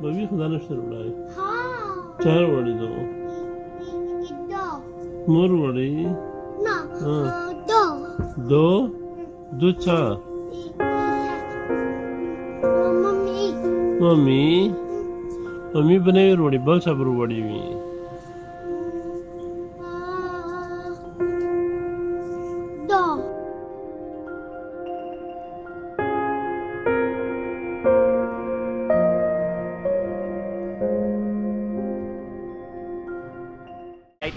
बघी खुदा नष्टरुलाई हाँ चार वड़ी दो दो मोर वड़ी ना हाँ दो दो दो चार मम्मी मम्मी मम्मी बने वड़ी बल सब वड़ी में दो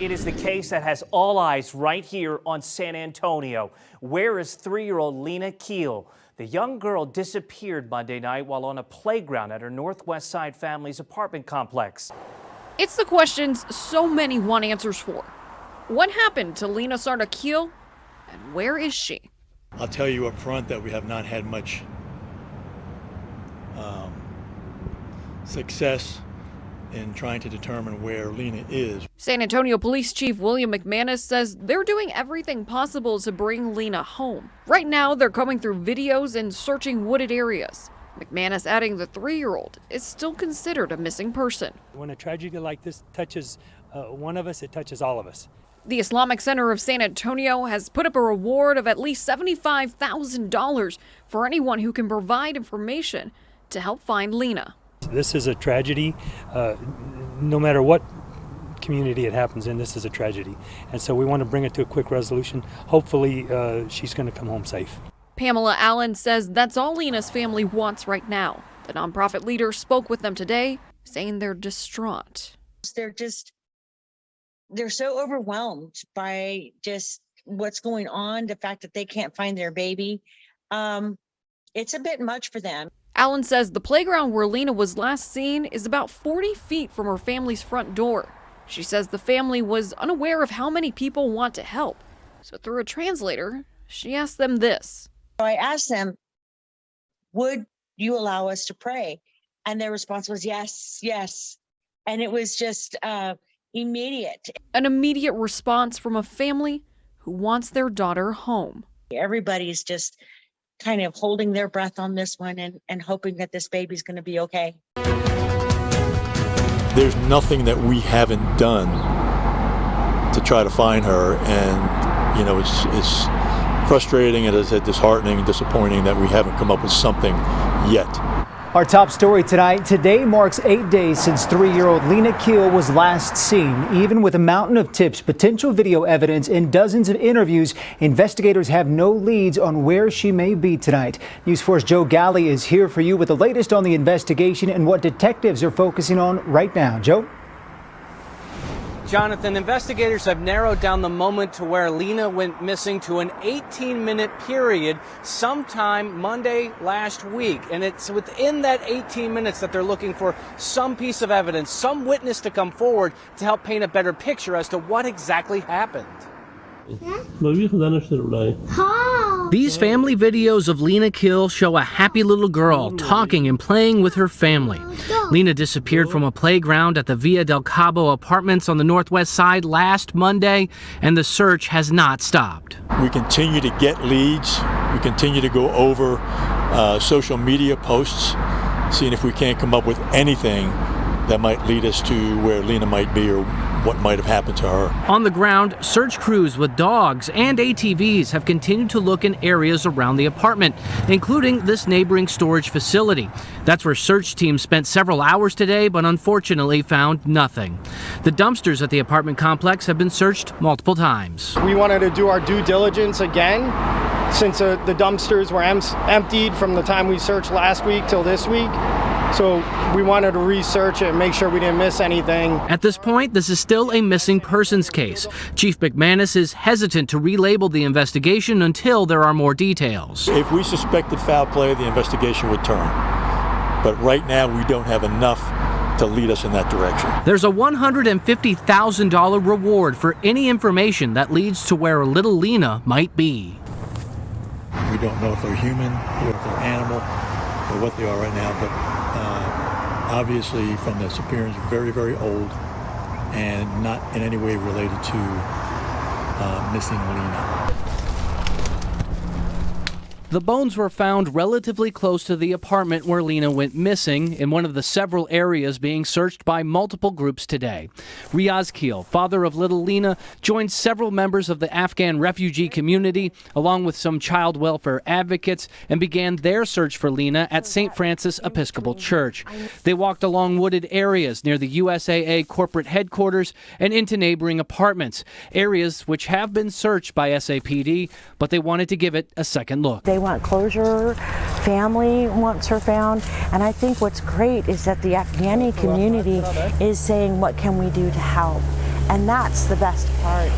It is the case that has all eyes right here on San Antonio. Where is 3-year-old Lina Khil? The young girl disappeared Monday night while on a playground at her Northwest Side family's apartment complex. It's the questions so many want answers for. What happened to Lina Khil, and where is she? I'll tell you up front that we have not had much success in trying to determine where Lina is. San Antonio Police Chief William McManus says they're doing everything possible to bring Lina home. Right now, they're combing through videos and searching wooded areas. McManus adding the 3-year-old is still considered a missing person. When a tragedy like this touches one of us, it touches all of us. The Islamic Center of San Antonio has put up a reward of at least $75,000 for anyone who can provide information to help find Lina. This is a tragedy. No matter what community it happens in, this is a tragedy. And so we want to bring it to a quick resolution. Hopefully, she's going to come home safe. Pamela Allen says that's all Lina's family wants right now. The nonprofit leader spoke with them today, saying they're distraught. They're so overwhelmed by just what's going on, the fact that they can't find their baby. It's a bit much for them. Allen says the playground where Lina was last seen is about 40 feet from her family's front door. She says the family was unaware of how many people want to help. So through a translator, she asked them this. So I asked them, would you allow us to pray? And their response was yes, yes. And it was just immediate. An immediate response from a family who wants their daughter home. Everybody's just kind of holding their breath on this one and hoping that this baby's going to be okay. There's nothing that we haven't done to try to find her, and you know, it's frustrating and it's disheartening and disappointing that we haven't come up with something yet. Our top story tonight. Today marks 8 days since 3-year-old Lina Khil was last seen. Even with a mountain of tips, potential video evidence, and dozens of interviews, investigators have no leads on where she may be tonight. News 4's Joe Galley is here for you with the latest on the investigation and what detectives are focusing on right now. Joe? Jonathan, investigators have narrowed down the moment to where Lina went missing to an 18-minute period sometime Monday last week. And it's within that 18 minutes that they're looking for some piece of evidence, some witness to come forward to help paint a better picture as to what exactly happened. बघी खुदा नष्टरुलाई हाँ These family videos of Lina Khil show a happy little girl talking and playing with her family. Lina disappeared from a playground at the Villa del Cabo apartments on the Northwest Side last Monday, and the search has not stopped. We continue to get leads. We continue to go over social media posts, seeing if we can't come up with anything that might lead us to where Lina might be or what might have happened to her. On the ground, search crews with dogs and ATVs have continued to look in areas around the apartment, including this neighboring storage facility. That's where search teams spent several hours today, but unfortunately found nothing. The dumpsters at the apartment complex have been searched multiple times. We wanted to do our due diligence again, since the dumpsters were emptied from the time we searched last week till this week. So we wanted to research it and make sure we didn't miss anything. At this point, this is still a missing persons case. Chief McManus is hesitant to relabel the investigation until there are more details. If we suspected foul play, the investigation would turn. But right now, we don't have enough to lead us in that direction. There's a $150,000 reward for any information that leads to where little Lina might be. We don't know if they're human or if they're animal or what they are right now, but obviously from the disappearance, very, very old and not in any way related to missing Lina. The bones were found relatively close to the apartment where Lina went missing, in one of the several areas being searched by multiple groups today. Lina Khil, father of little Lina, joined several members of the Afghan refugee community, along with some child welfare advocates, and began their search for Lina at St. Francis Episcopal Church. They walked along wooded areas near the USAA corporate headquarters and into neighboring apartments, areas which have been searched by SAPD, but they wanted to give it a second look. They want closure, family wants her found, and I think what's great is that the Afghani community is saying, what can we do to help? And that's the best part.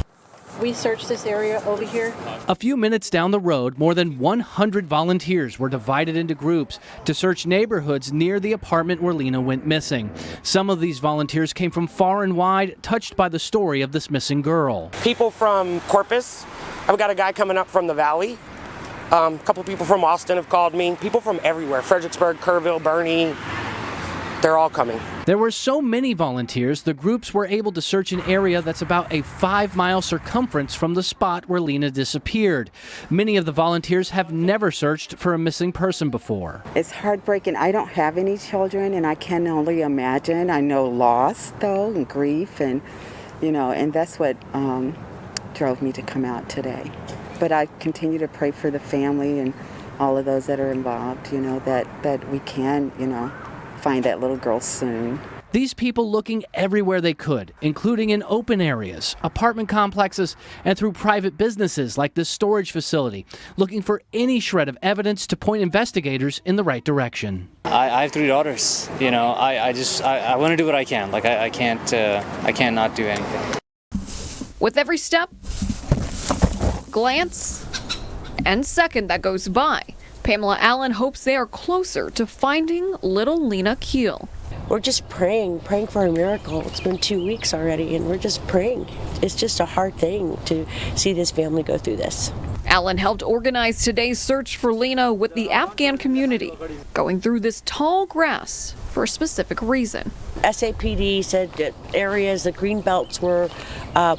We searched this area over here. A few minutes down the road, more than 100 volunteers were divided into groups to search neighborhoods near the apartment where Lina went missing. Some of these volunteers came from far and wide, touched by the story of this missing girl. People from Corpus. I've got a guy coming up from the Valley. A couple people from Austin have called me. People from everywhere, Fredericksburg, Kerrville, Bernie, they're all coming. There were so many volunteers, the groups were able to search an area that's about a 5-mile circumference from the spot where Lina disappeared. Many of the volunteers have never searched for a missing person before. It's heartbreaking. I don't have any children, and I can only imagine. I know loss, though, and grief, and, and that's what drove me to come out today. But I continue to pray for the family and all of those that are involved, that we can, find that little girl soon. These people looking everywhere they could, including in open areas, apartment complexes, and through private businesses like this storage facility, looking for any shred of evidence to point investigators in the right direction. I have 3 daughters. I want to do what I can. I can't not do anything. With every step, glance, and second that goes by, Pamela Allen hopes they are closer to finding little Lina Khil. We're just praying for a miracle. It's been 2 weeks already, and we're just praying. It's just a hard thing to see this family go through this. Allen helped organize today's search for Lina with the Afghan community, going through this tall grass for a specific reason. SAPD said that areas, the green belts were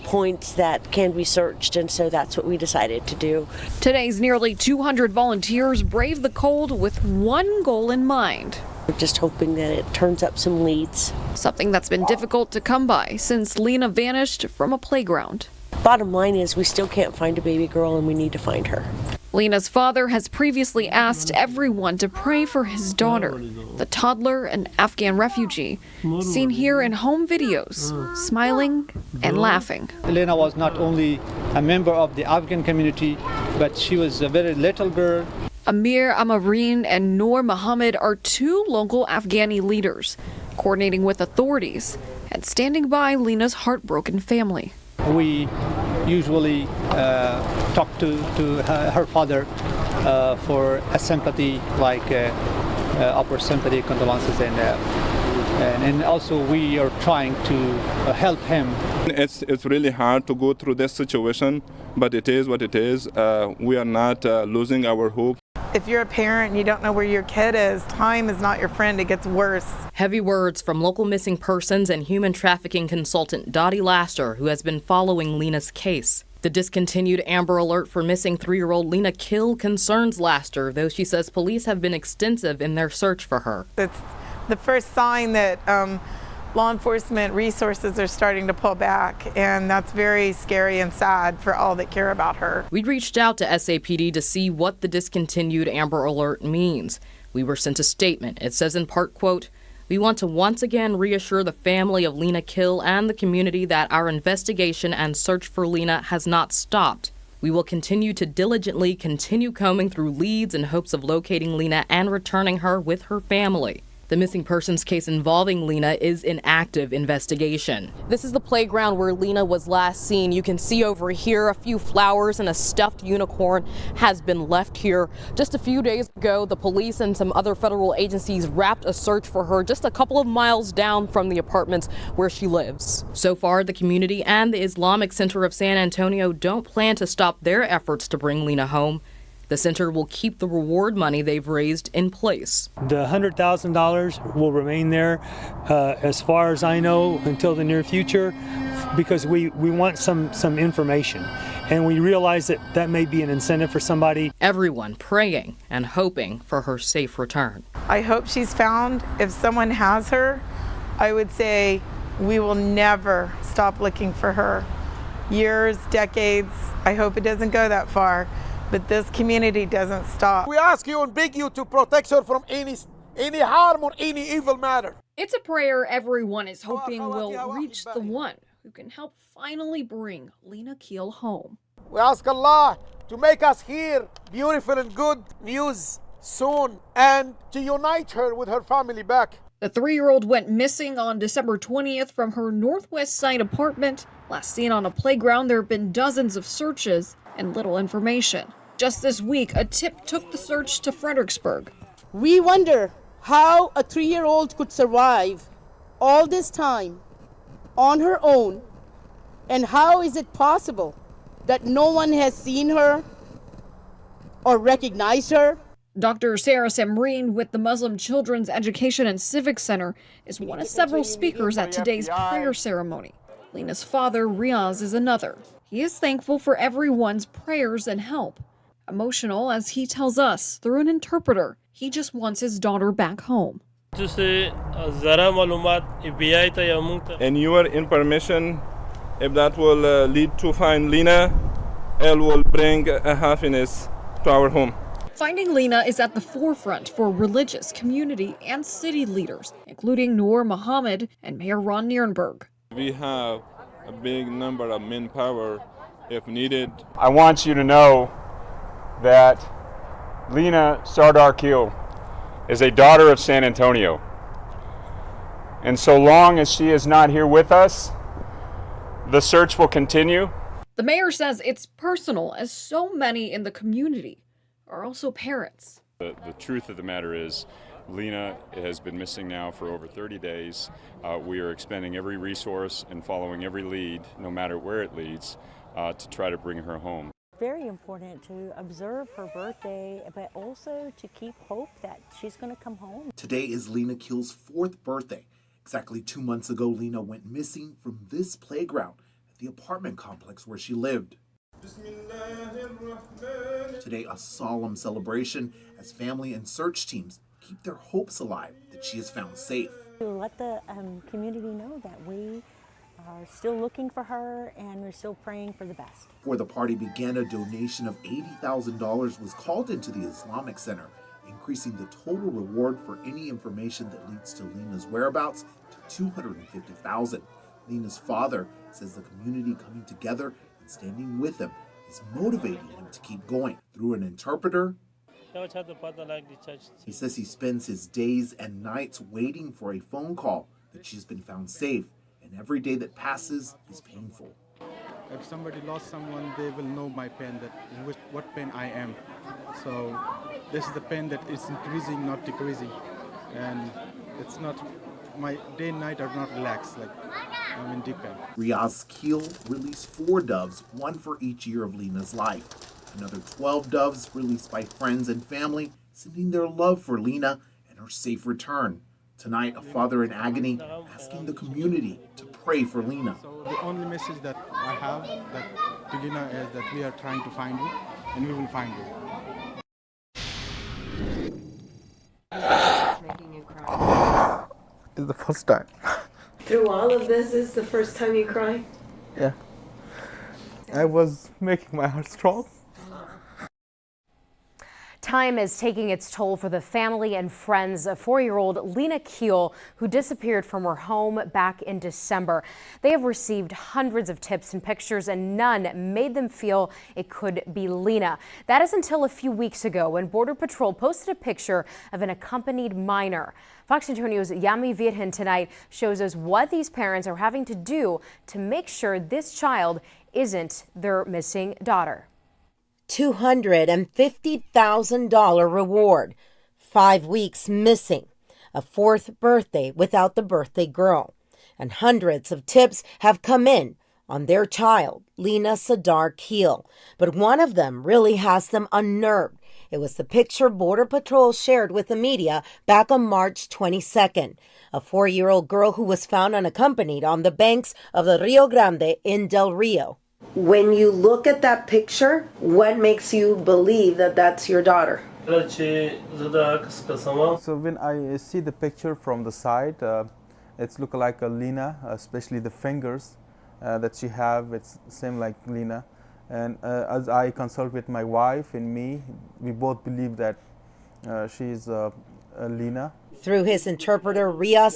points that can be searched, and so that's what we decided to do. Today's nearly 200 volunteers braved the cold with one goal in mind. We're just hoping that it turns up some leads. Something that's been difficult to come by since Lina vanished from a playground. Bottom line is we still can't find a baby girl, and we need to find her. Lina's father has previously asked everyone to pray for his daughter, the toddler, an Afghan refugee, seen here in home videos, smiling and laughing. Lina was not only a member of the Afghan community, but she was a very little girl. Amir Amareen and Noor Mohammed are 2 local Afghani leaders, coordinating with authorities and standing by Lina's heartbroken family. We usually talk to her father for a sympathy, like upper sympathy, condolences, and also we are trying to help him. It's really hard to go through this situation, but it is what it is. We are not losing our hope. If you're a parent and you don't know where your kid is, time is not your friend. It gets worse. Heavy words from local missing persons and human trafficking consultant Dottie Laster, who has been following Lina's case. The discontinued Amber Alert for missing 3-year-old Lina Khil concerns Laster, though she says police have been extensive in their search for her. It's the first sign that law enforcement resources are starting to pull back, and that's very scary and sad for all that care about her. We reached out to SAPD to see what the discontinued Amber Alert means. We were sent a statement. It says in part, quote, "We want to once again reassure the family of Lina Khil and the community that our investigation and search for Lina has not stopped. We will continue to diligently continue combing through leads in hopes of locating Lina and returning her with her family. The missing persons case involving Lina is in active investigation." This is the playground where Lina was last seen. You can see over here a few flowers and a stuffed unicorn has been left here. Just a few days ago, the police and some other federal agencies wrapped a search for her just a couple of miles down from the apartments where she lives. So far, the community and the Islamic Center of San Antonio don't plan to stop their efforts to bring Lina home. The center will keep the reward money they've raised in place. The $100,000 will remain there, as far as I know, until the near future, because we want some information. and we realize that that may be an incentive for somebody. Everyone praying and hoping for her safe return. I hope she's found. If someone has her, I would say we will never stop looking for her. Years, decades, I hope it doesn't go that far, but this community doesn't stop. We ask you and beg you to protect her from any harm or any evil matter. It's a prayer everyone is hoping will reach the one who can help finally bring Lina Khil home. We ask Allah to make us hear beautiful and good news soon and to unite her with her family back. The 3-year-old went missing on December 20th from her Northwest Side apartment. Last seen on a playground, there have been dozens of searches and little information. Just this week, a tip took the search to Fredericksburg. We wonder how a 3-year-old could survive all this time on her own, and how is it possible that no one has seen her or recognized her? Dr. Sarah Samreen with the Muslim Children's Education and Civic Center is one of several speakers at today's prayer ceremony. Lina's father, Riaz, is another. He is thankful for everyone's prayers and help. Emotional as he tells us through an interpreter, he just wants his daughter back home. And your information, if that will lead to find Lina, it will bring a happiness to our home. Finding Lina is at the forefront for religious, community, and city leaders, including Noor Mohammed and Mayor Ron Nierenberg. We have a big number of manpower if needed. I want you to know that Lina Khil is a daughter of San Antonio. And so long as she is not here with us, the search will continue. The mayor says it's personal, as so many in the community are also parents. The truth of the matter is, Lina has been missing now for over 30 days. We are expending every resource and following every lead, no matter where it leads, to try to bring her home. Very important to observe her birthday, but also to keep hope that she's going to come home. Today is Lina Khil's 4th birthday. Exactly 2 months ago, Lina went missing from this playground at the apartment complex where she lived. Today, a solemn celebration as family and search teams keep their hopes alive that she is found safe. To let the community know that we are still looking for her and we're still praying for the best. Before the party began, a donation of $80,000 was called into the Islamic Center, increasing the total reward for any information that leads to Lina's whereabouts to $250,000. Lina's father says the community coming together and standing with him is motivating him to keep going. Through an interpreter, he says he spends his days and nights waiting for a phone call that she's been found safe, and every day that passes is painful. If somebody lost someone, they will know my pain, what pain I am. So this is the pain that is increasing, not decreasing. And it's not, my day and night are not relaxed, like I'm in deep pain. Riaz Khil released 4 doves, 1 for each year of Lina's life. Another 12 doves released by friends and family, sending their love for Lina and her safe return. Tonight, a father in agony asking the community to pray for Lina. So the only message that I have to Lina is that we are trying to find you, and we will find you. Making you cry. It's the first time. Through all of this, is the first time you cry? Yeah. I was making my heart strong. Time is taking its toll for the family and friends of 4-year-old Lina Khil, who disappeared from her home back in December. They have received hundreds of tips and pictures, and none made them feel it could be Lina. That is until a few weeks ago when Border Patrol posted a picture of an accompanied minor. Fox 2 News' Yami Virhen tonight shows us what these parents are having to do to make sure this child isn't their missing daughter. $250,000 reward, 5 weeks missing, a 4th birthday without the birthday girl, and hundreds of tips have come in on their child, Lina Khil. But one of them really has them unnerved. It was the picture Border Patrol shared with the media back on March 22nd, a 4-year-old girl who was found unaccompanied on the banks of the Rio Grande in Del Rio. When you look at that picture, what makes you believe that that's your daughter? So when I see the picture from the side, it's look like a Lina, especially the fingers that she have. It's same like Lina. And as I consult with my wife and me, we both believe that she's Lina. Through his interpreter, Lina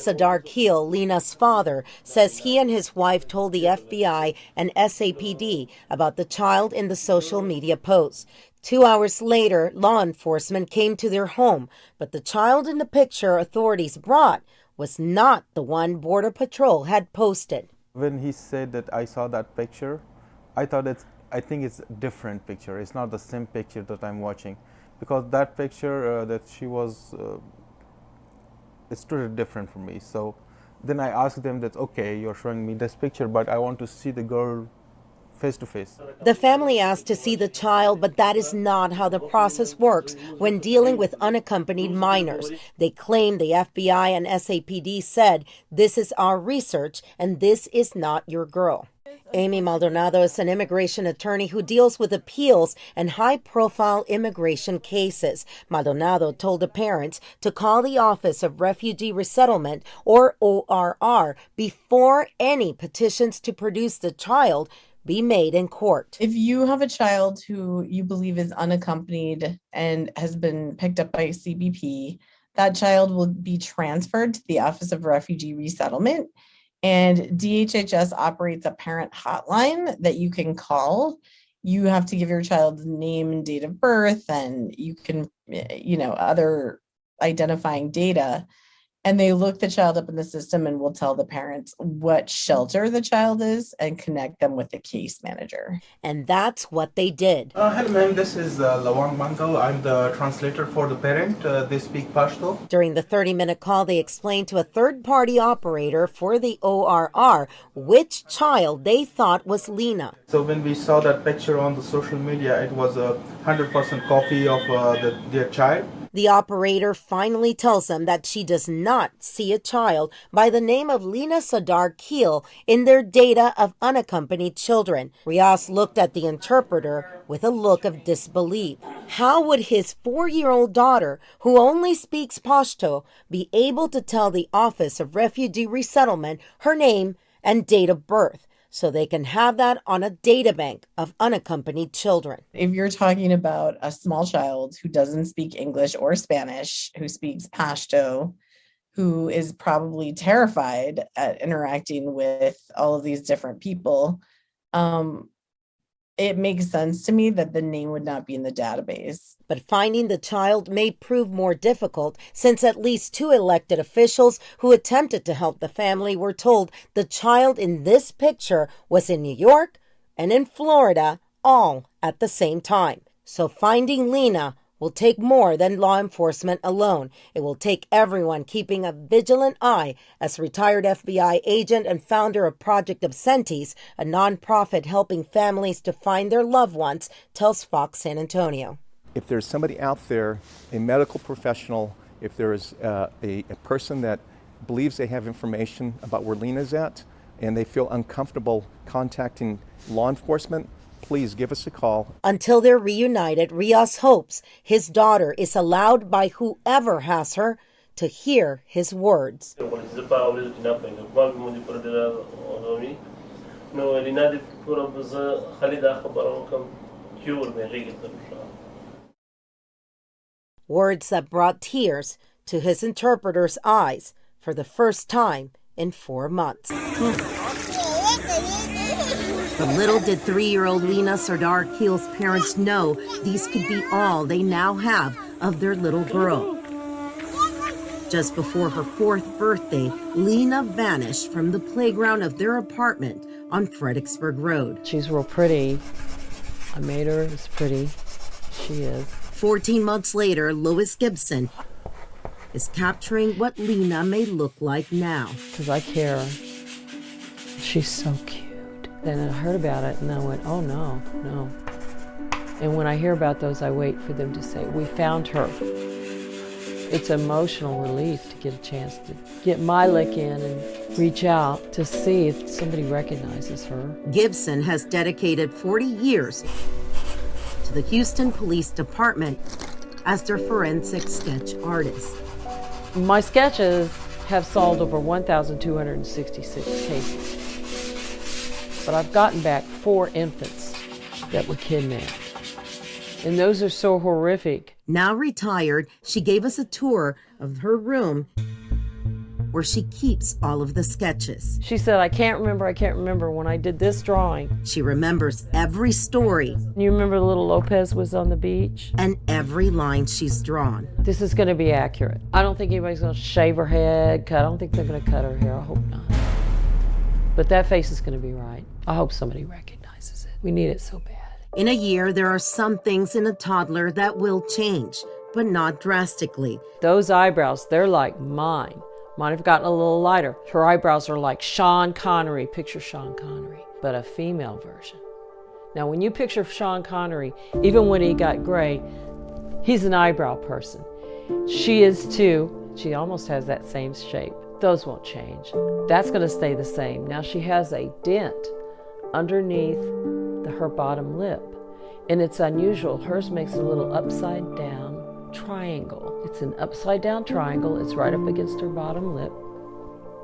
Khil, Lina's father, says he and his wife told the FBI and SAPD about the child in the social media posts. 2 hours later, law enforcement came to their home, but the child in the picture authorities brought was not the one Border Patrol had posted. When he said that I saw that picture, I think it's a different picture. It's not the same picture that I'm watching, because that picture that she was, it's totally different for me. So then I asked them that, okay, you're showing me this picture, but I want to see the girl face to face. The family asked to see the child, but that is not how the process works when dealing with unaccompanied minors. They claim the FBI and SAPD said, this is our research and this is not your girl. Amy Maldonado is an immigration attorney who deals with appeals and high-profile immigration cases. Maldonado told the parents to call the Office of Refugee Resettlement, or ORR, before any petitions to produce the child be made in court. If you have a child who you believe is unaccompanied and has been picked up by CBP, that child will be transferred to the Office of Refugee Resettlement. And DHHS operates a parent hotline that you can call. You have to give your child's name and date of birth, and you can, other identifying data. And they look the child up in the system and will tell the parents what shelter the child is and connect them with the case manager. And that's what they did. Hello ma'am, this is Lawang Mangal. I'm the translator for the parent. They speak Pashto. During the 30-minute call, they explained to a third-party operator for the ORR which child they thought was Lina. So when we saw that picture on the social media, it was a 100% copy of their child. The operator finally tells them that she does not see a child by the name of Lina Khil in their data of unaccompanied children. Riaz looked at the interpreter with a look of disbelief. How would his 4-year-old daughter, who only speaks Pashto, be able to tell the Office of Refugee Resettlement her name and date of birth, so they can have that on a databank of unaccompanied children? If you're talking about a small child who doesn't speak English or Spanish, who speaks Pashto, who is probably terrified at interacting with all of these different people, it makes sense to me that the name would not be in the database. But finding the child may prove more difficult, since at least 2 elected officials who attempted to help the family were told the child in this picture was in New York and in Florida, all at the same time. So finding Lina will take more than law enforcement alone. It will take everyone keeping a vigilant eye, as retired FBI agent and founder of Project Absentees, a nonprofit helping families to find their loved ones, tells Fox San Antonio. If there's somebody out there, a medical professional, if there is a person that believes they have information about where Lina's at and they feel uncomfortable contacting law enforcement, please give us a call. Until they're reunited, Riaz hopes his daughter is allowed by whoever has her to hear his words. Words that brought tears to his interpreter's eyes for the first time in 4 months. But little did 3-year-old Lina Khil's parents know these could be all they now have of their little girl. Just before her 4th birthday, Lina vanished from the playground of their apartment on Fredericksburg Road. She's real pretty. I made her. It's pretty. She is. 14 months later, Lois Gibson is capturing what Lina may look like now. Because I care. She's so cute. Then I heard about it and I went, oh no, no. And when I hear about those, I wait for them to say, we found her. It's emotional relief to get a chance to get my lick in and reach out to see if somebody recognizes her. Gibson has dedicated 40 years to the Houston Police Department as their forensic sketch artist. My sketches have solved over 1,266 cases, but I've gotten back 4 infants that were kidnapped. And those are so horrific. Now retired, she gave us a tour of her room where she keeps all of the sketches. She said, I can't remember when I did this drawing. She remembers every story. You remember little Lopez was on the beach? And every line she's drawn. This is gonna be accurate. I don't think anybody's gonna shave her head, I don't think they're gonna cut her hair, I hope not. But that face is gonna be right. I hope somebody recognizes it. We need it so bad. In a year, there are some things in a toddler that will change, but not drastically. Those eyebrows, they're like mine. Mine have gotten a little lighter. Her eyebrows are like Sean Connery. Picture Sean Connery, but a female version. Now, when you picture Sean Connery, even when he got gray, he's an eyebrow person. She is too. She almost has that same shape. Those won't change. That's gonna stay the same. Now she has a dent underneath her bottom lip, and it's unusual. Hers makes a little upside down triangle. It's an upside down triangle. It's right up against her bottom lip.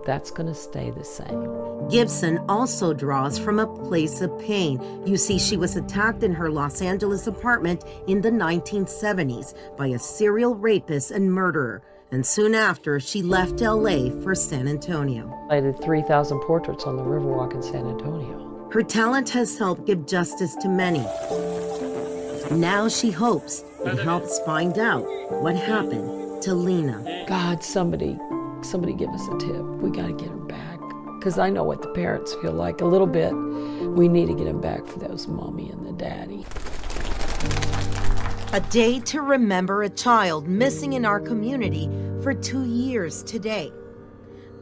That's going to stay the same. Gibson also draws from a place of pain. You see, she was attacked in her Los Angeles apartment in the 1970s by a serial rapist and murderer, and soon after she left LA for San Antonio. I did 3,000 portraits on the Riverwalk in San Antonio. Her talent has helped give justice to many. Now she hopes it helps find out what happened to Lina. God, somebody give us a tip. We got to get her back. Because I know what the parents feel like a little bit. We need to get them back for those mommy and the daddy. A day to remember a child missing in our community for 2 years today.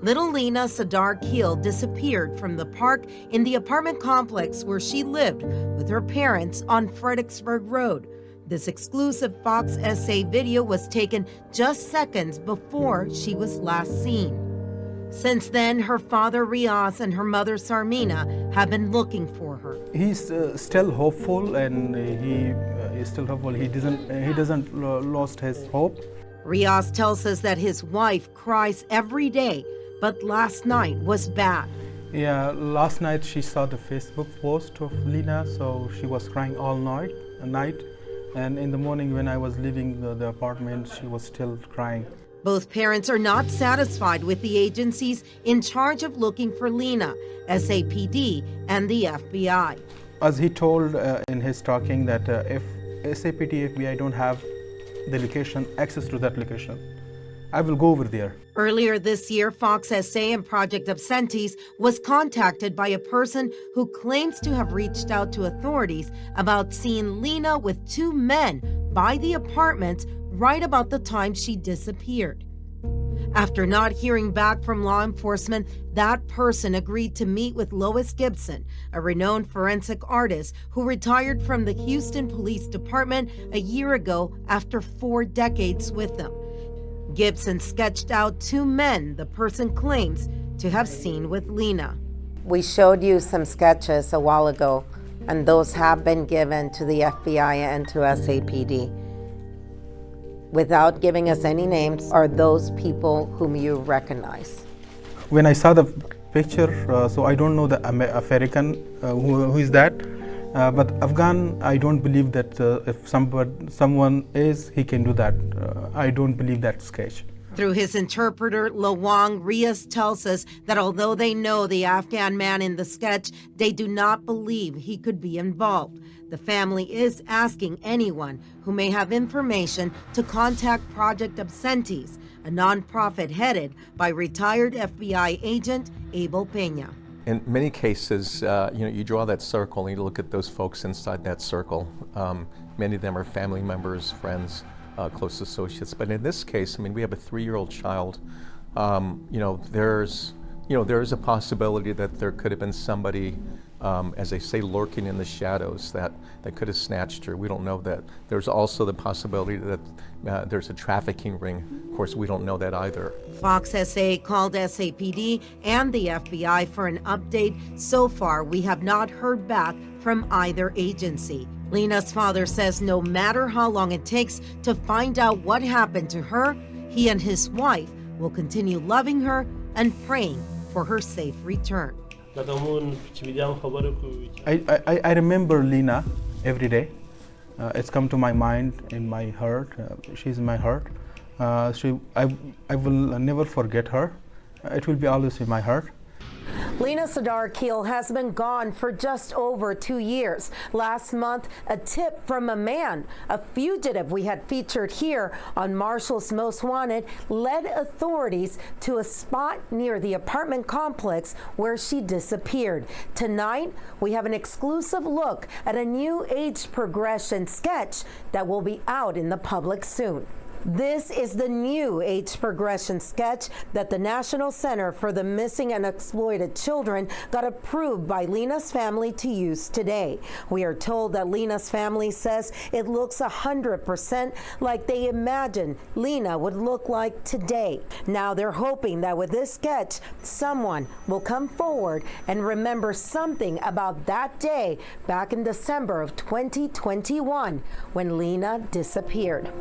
Little Lina Khil disappeared from the park in the apartment complex where she lived with her parents on Fredericksburg Road. This exclusive Fox SA video was taken just seconds before she was last seen. Since then, her father Riaz and her mother Sarmina have been looking for her. He's still hopeful, and he is still hopeful. He doesn't lost his hope. Riaz tells us that his wife cries every day, but last night was bad. Yeah, last night she saw the Facebook post of Lina, so she was crying all night. And in the morning when I was leaving the apartment, she was still crying. Both parents are not satisfied with the agencies in charge of looking for Lina, SAPD and the FBI. As he told in his talking that if SAPD, FBI don't have the location, access to that location, I will go over there. Earlier this year, Fox SA and Project Absentees was contacted by a person who claims to have reached out to authorities about seeing Lina with 2 men by the apartment right about the time she disappeared. After not hearing back from law enforcement, that person agreed to meet with Lois Gibson, a renowned forensic artist who retired from the Houston Police Department a year ago after 4 decades with them. Gibson sketched out 2 men the person claims to have seen with Lina. We showed you some sketches a while ago, and those have been given to the FBI and to SAPD. Without giving us any names, are those people whom you recognize? When I saw the picture, so I don't know the African who is that, but Afghan, I don't believe that if someone is, he can do that. I don't believe that sketch. Through his interpreter, Lawang, Riaz tells us that although they know the Afghan man in the sketch, they do not believe he could be involved. The family is asking anyone who may have information to contact Project Absentees, a nonprofit headed by retired FBI agent Abel Peña. In many cases, you draw that circle and you look at those folks inside that circle. Many of them are family members, friends, close associates. But in this case, we have a 3-year-old child. There is a possibility that there could have been somebody as they say, lurking in the shadows that could have snatched her. We don't know that. There's also the possibility that there's a trafficking ring. Of course, we don't know that either. Fox SA called SAPD and the FBI for an update. So far, we have not heard back from either agency. Lina's father says no matter how long it takes to find out what happened to her, he and his wife will continue loving her and praying for her safe return. I remember Lina every day. It's come to my mind, in my heart. She's in my heart. I will never forget her. It will be always in my heart. Lina Khil has been gone for just over 2 years. Last month, a tip from a man, a fugitive we had featured here on Marshall's Most Wanted, led authorities to a spot near the apartment complex where she disappeared. Tonight, we have an exclusive look at a new age progression sketch that will be out in the public soon. This is the new age progression sketch that the National Center for the Missing and Exploited Children got approved by Lina's family to use today. We are told that Lina's family says it looks 100% like they imagined Lina would look like today. Now they're hoping that with this sketch, someone will come forward and remember something about that day back in December of 2021 when Lina disappeared.